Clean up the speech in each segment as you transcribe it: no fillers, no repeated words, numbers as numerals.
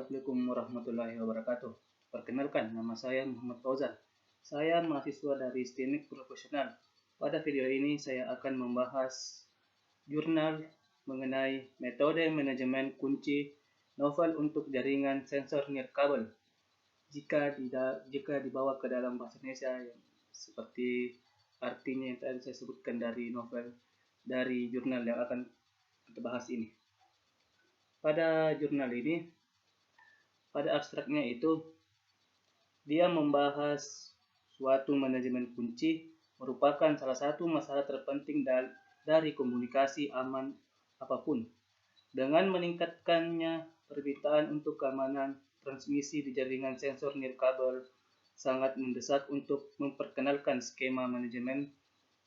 Assalamualaikum warahmatullahi wabarakatuh. Perkenalkan, nama saya Muhammad Fauzan. Saya mahasiswa dari STIMIK Profesional. Pada video ini saya akan membahas jurnal mengenai metode manajemen kunci novel untuk jaringan sensor nirkabel. Jika dibawa ke dalam bahasa Indonesia, seperti artinya yang tadi saya sebutkan dari novel, dari jurnal yang akan kita bahas ini. Pada jurnal ini, pada abstraknya itu, dia membahas suatu manajemen kunci merupakan salah satu masalah terpenting dari komunikasi aman apapun. Dengan meningkatkannya, permintaan untuk keamanan transmisi di jaringan sensor nirkabel sangat mendesak untuk memperkenalkan skema manajemen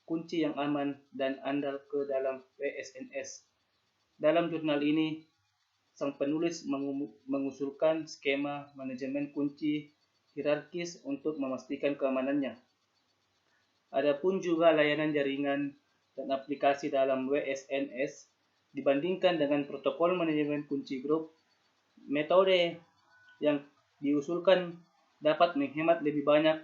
kunci yang aman dan andal ke dalam WSNS. Dalam jurnal ini, sang penulis mengusulkan skema manajemen kunci hierarkis untuk memastikan keamanannya. Adapun juga layanan jaringan dan aplikasi dalam WSNS dibandingkan dengan protokol manajemen kunci grup, metode yang diusulkan dapat menghemat lebih banyak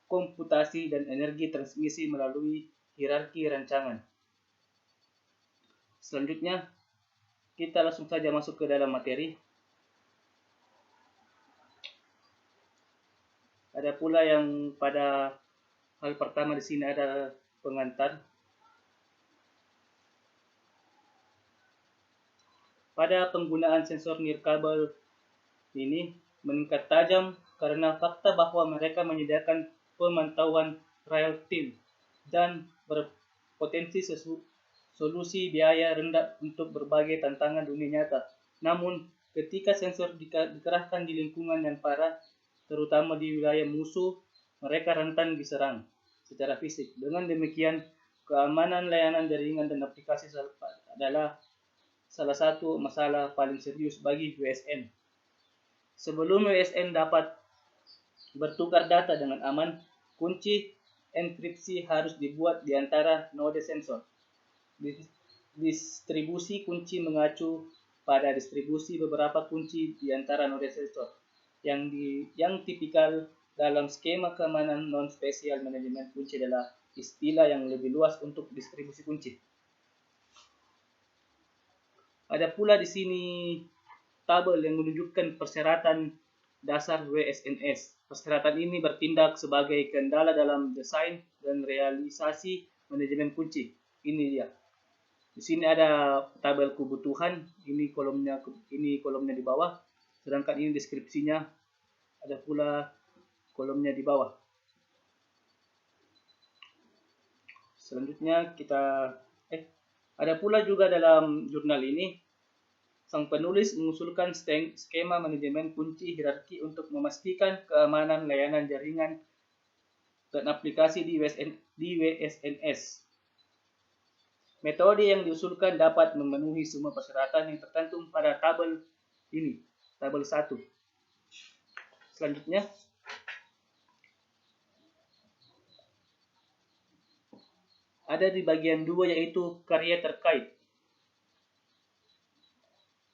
komputasi dan energi transmisi melalui hierarki rancangan. Selanjutnya, kita langsung saja masuk ke dalam materi. Ada pula yang pada hal pertama di sini ada pengantar. Pada penggunaan sensor nirkabel ini meningkat tajam karena fakta bahwa mereka menyediakan pemantauan real time dan berpotensi solusi biaya rendah untuk berbagai tantangan dunia nyata. Namun, ketika sensor dikerahkan di lingkungan yang parah, terutama di wilayah musuh, mereka rentan diserang secara fisik. Dengan demikian, keamanan layanan jaringan dan aplikasi adalah salah satu masalah paling serius bagi WSN. Sebelum WSN dapat bertukar data dengan aman, kunci enkripsi harus dibuat di antara node sensor. Distribusi kunci mengacu pada distribusi beberapa kunci di antara node sensor yang tipikal dalam skema keamanan non-spesial manajemen kunci adalah istilah yang lebih luas untuk distribusi kunci. Ada pula di sini tabel yang menunjukkan persyaratan dasar WSNS. Persyaratan ini bertindak sebagai kendala dalam desain dan realisasi manajemen kunci. Ini dia. Di sini ada tabel kebutuhan, ini kolomnya di bawah, sedangkan ini deskripsinya, ada pula kolomnya di bawah. Selanjutnya ada pula juga dalam jurnal ini, sang penulis mengusulkan skema manajemen kunci hierarki untuk memastikan keamanan layanan jaringan dan aplikasi di WSNS. Metode yang diusulkan dapat memenuhi semua persyaratan yang tercantum pada tabel ini, tabel 1. Selanjutnya, ada di bagian 2 yaitu karya terkait.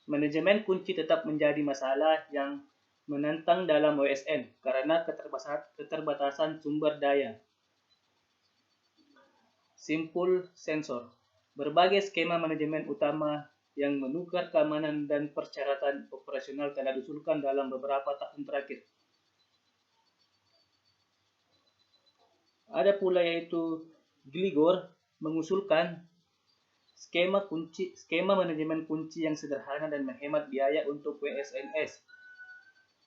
Manajemen kunci tetap menjadi masalah yang menantang dalam WSN karena keterbatasan sumber daya. Simpul sensor. Berbagai skema manajemen utama yang menukar keamanan dan persyaratan operasional telah diusulkan dalam beberapa tahun terakhir. Ada pula yaitu Gligor mengusulkan skema manajemen kunci yang sederhana dan menghemat biaya untuk WSNS.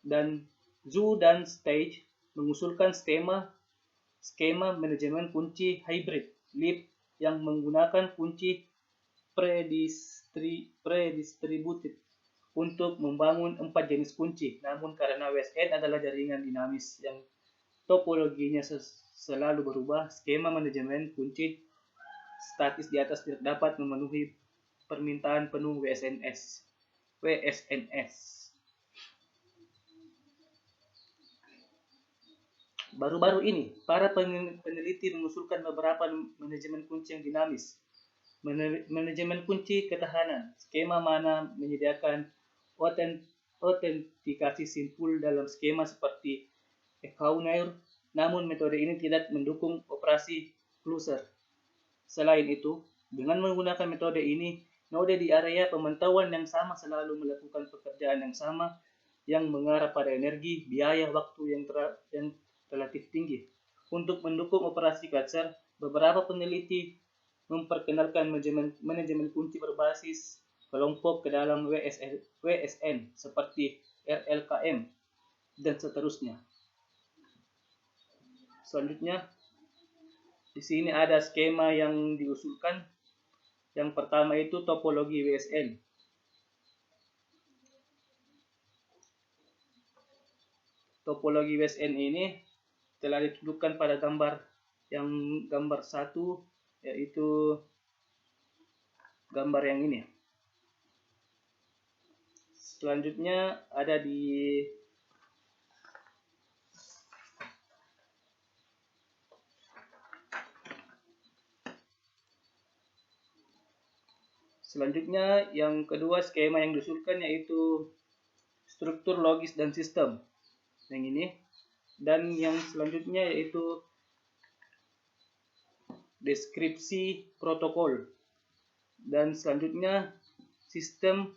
Dan Zhu dan Stage mengusulkan skema manajemen kunci hybrid LEAP yang menggunakan kunci predistributed untuk membangun 4 jenis kunci. Namun karena WSN adalah jaringan dinamis yang topologinya selalu berubah, skema manajemen kunci statis di atas tidak dapat memenuhi permintaan penuh WSNS. Baru-baru ini, para peneliti mengusulkan beberapa manajemen kunci yang dinamis. Manajemen kunci ketahanan, skema mana menyediakan autentikasi simpul dalam skema seperti Echonair, namun metode ini tidak mendukung operasi closure. Selain itu, dengan menggunakan metode ini, node di area pemantauan yang sama selalu melakukan pekerjaan yang sama yang mengarah pada energi, biaya, waktu yang relatif tinggi. Untuk mendukung operasi closure, beberapa peneliti memperkenalkan manajemen kunci berbasis kelompok ke dalam WSN seperti RLKM dan seterusnya. Selanjutnya, di sini ada skema yang diusulkan. Yang pertama itu topologi WSN. Topologi WSN ini telah ditunjukkan pada gambar 1, yaitu gambar yang ini. Selanjutnya ada di yang kedua skema yang diusulkan yaitu struktur logis dan sistem. Yang ini. Dan yang selanjutnya yaitu deskripsi protokol. Dan selanjutnya sistem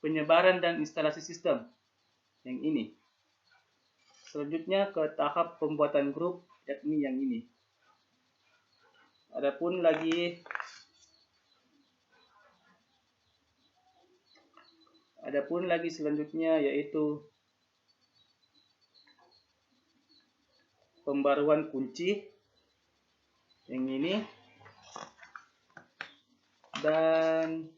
penyebaran dan instalasi sistem. Yang ini. Selanjutnya ke tahap pembuatan grup, yakni yang ini. Adapun lagi selanjutnya yaitu pembaruan kunci yang ini, dan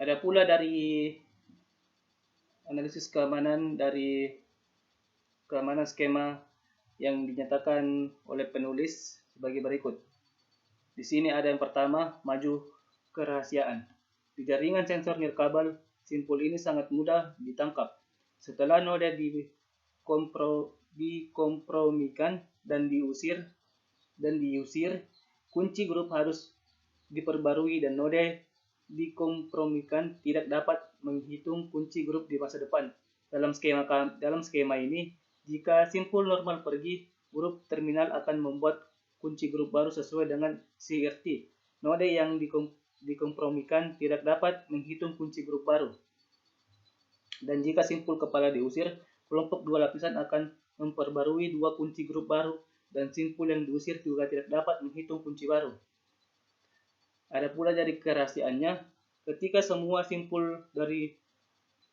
ada pula dari analisis keamanan skema yang dinyatakan oleh penulis sebagai berikut. Di sini ada yang pertama, maju kerahasiaan. Di jaringan sensor nirkabel, simpul ini sangat mudah ditangkap. Setelah node dikompromikan dan diusir, kunci grup harus diperbarui dan node dikompromikan tidak dapat menghitung kunci grup di masa depan. Dalam skema ini, jika simpul normal pergi, grup terminal akan membuat kunci grup baru sesuai dengan CRT. Node yang dikompromikan tidak dapat menghitung kunci grup baru. Dan jika simpul kepala diusir, kelompok dua lapisan akan memperbarui dua kunci grup baru, dan simpul yang diusir juga tidak dapat menghitung kunci baru. Ada pula dari kerahasiaannya, ketika semua simpul dari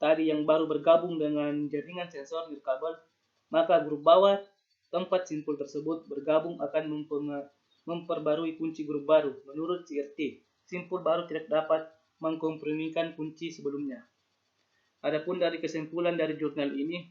tadi yang baru bergabung dengan jaringan sensor nirkabel, maka grup bawah tempat simpul tersebut bergabung akan memperbarui kunci grup baru. Menurut CRT, simpul baru tidak dapat mengkompromikan kunci sebelumnya. Adapun dari kesimpulan dari jurnal ini,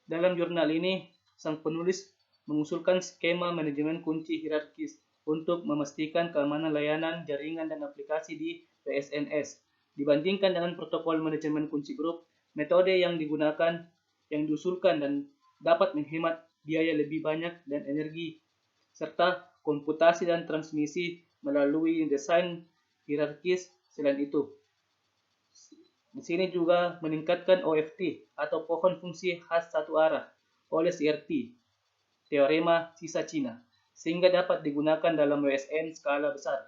dalam jurnal ini sang penulis mengusulkan skema manajemen kunci hierarkis untuk memastikan keamanan layanan, jaringan, dan aplikasi di PSNS. Dibandingkan dengan protokol manajemen kunci grup, metode yang diusulkan dan dapat menghemat biaya lebih banyak dan energi, serta komputasi dan transmisi melalui desain hierarkis. Selain itu, di sini juga meningkatkan OFT atau pohon fungsi khas satu arah oleh CRT, teorema sisa Cina, sehingga dapat digunakan dalam WSN skala besar.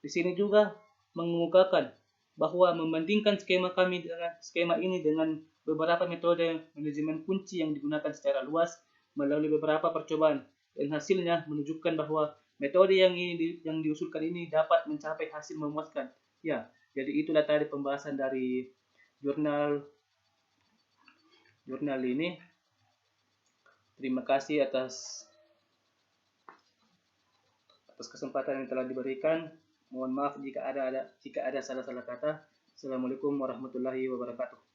Di sini juga mengemukakan bahwa membandingkan skema ini dengan beberapa metode manajemen kunci yang digunakan secara luas melalui beberapa percobaan, dan hasilnya menunjukkan bahwa metode yang diusulkan ini dapat mencapai hasil memuaskan. Ya, jadi itulah tadi pembahasan dari jurnal ini. Terima kasih atas kesempatan yang telah diberikan. Mohon maaf jika ada salah-salah kata. Assalamualaikum warahmatullahi wabarakatuh.